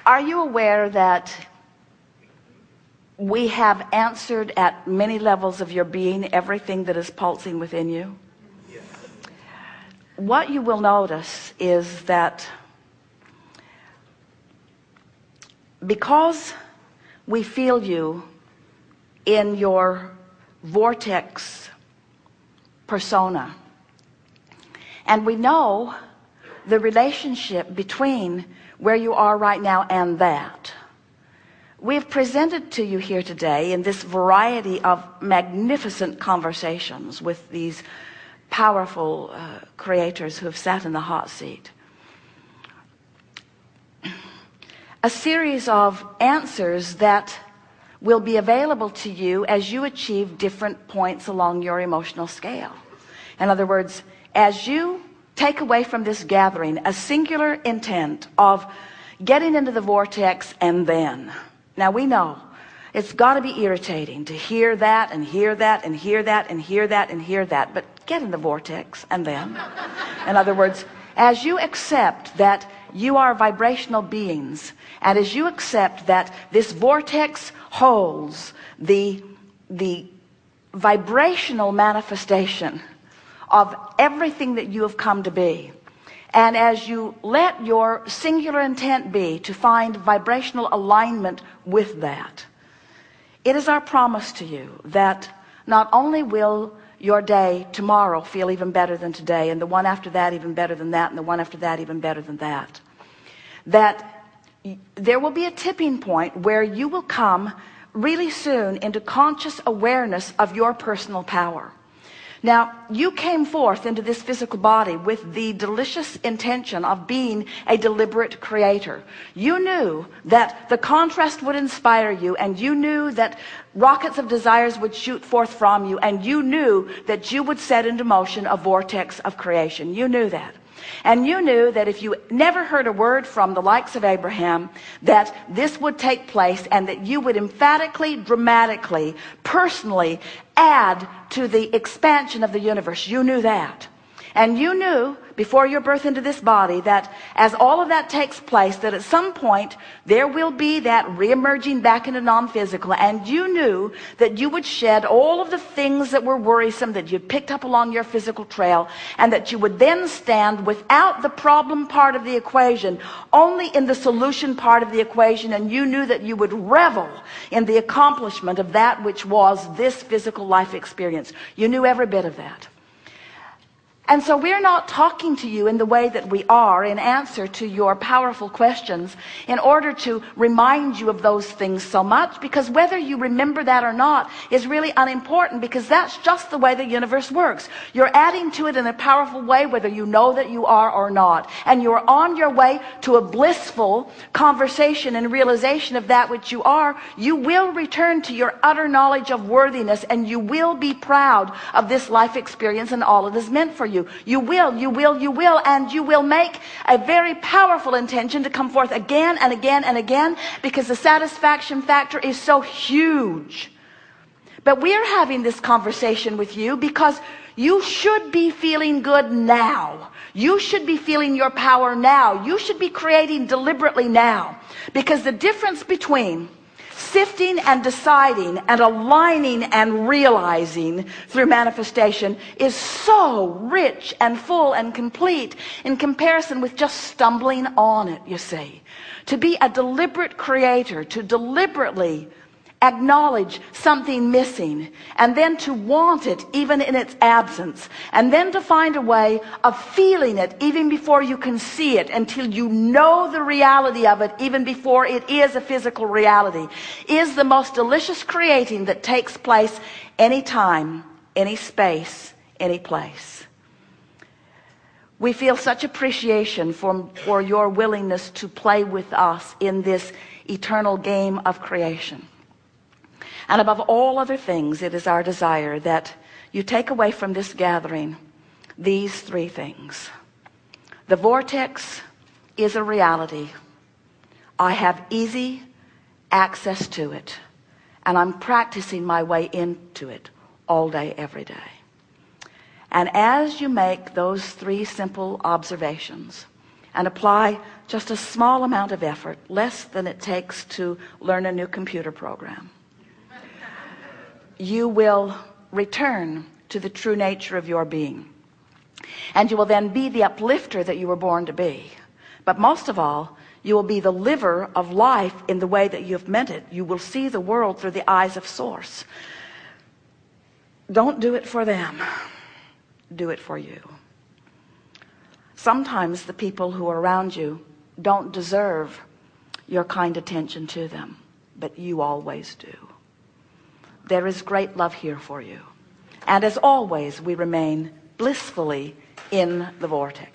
Are you aware that we have answered at many levels of your being everything that is pulsing within you? Yes. What you will notice is that because we feel you in your vortex persona, and we know the relationship between where you are right now and that, we've presented to you here today in this variety of magnificent conversations with these powerful creators who have sat in the hot seat, a series of answers that will be available to you as you achieve different points along your emotional scale. In other words, as you take away from this gathering a singular intent of getting into the vortex, and then, now we know it's got to be irritating to hear that and hear that and hear that and hear that and hear that, but get in the vortex and then. In other words, as you accept that you are vibrational beings, and as you accept that this vortex holds the vibrational manifestation of everything that you have come to be, and as you let your singular intent be to find vibrational alignment with that, it is our promise to you that not only will your day tomorrow feel even better than today, and the one after that even better than that, and the one after that even better than that, that there will be a tipping point where you will come really soon into conscious awareness of your personal power. Now, you came forth into this physical body with the delicious intention of being a deliberate creator. You knew that the contrast would inspire you, and you knew that rockets of desires would shoot forth from you, and you knew that you would set into motion a vortex of creation. You knew that. And you knew that if you never heard a word from the likes of Abraham, that this would take place, and that you would emphatically, dramatically, personally add to the expansion of the universe. You knew that. And you knew before your birth into this body that as all of that takes place, that at some point there will be that reemerging back into non-physical, and you knew that you would shed all of the things that were worrisome that you'd picked up along your physical trail, and that you would then stand without the problem part of the equation, only in the solution part of the equation, and you knew that you would revel in the accomplishment of that which was this physical life experience. You knew every bit of that. And so we're not talking to you in the way that we are in answer to your powerful questions in order to remind you of those things so much, because whether you remember that or not is really unimportant, because that's just the way the universe works. You're adding to it in a powerful way whether you know that you are or not. And you're on your way to a blissful conversation and realization of that which you are. You will return to your utter knowledge of worthiness, and you will be proud of this life experience and all it has meant for you. You will, and you will make a very powerful intention to come forth again and again and again, because the satisfaction factor is so huge. But we're having this conversation with you because you should be feeling good now. You should be feeling your power now. You should be creating deliberately now, because the difference between sifting and deciding and aligning and realizing through manifestation is so rich and full and complete in comparison with just stumbling on it, you see. To be a deliberate creator, to deliberately acknowledge something missing, and then to want it even in its absence, and then to find a way of feeling it even before you can see it, until you know the reality of it even before it is a physical reality, is the most delicious creating that takes place anytime, any space, any place. We feel such appreciation for your willingness to play with us in this eternal game of creation. And above all other things, it is our desire that you take away from this gathering these three things. The vortex is a reality. I have easy access to it, and I'm practicing my way into it all day, every day. And as you make those three simple observations and apply just a small amount of effort, less than it takes to learn a new computer program, you will return to the true nature of your being. And you will then be the uplifter that you were born to be. But most of all, you will be the liver of life in the way that you have meant it. You will see the world through the eyes of Source. Don't do it for them. Do it for you. Sometimes the people who are around you don't deserve your kind attention to them, but you always do. There is great love here for you. And as always, we remain blissfully in the vortex.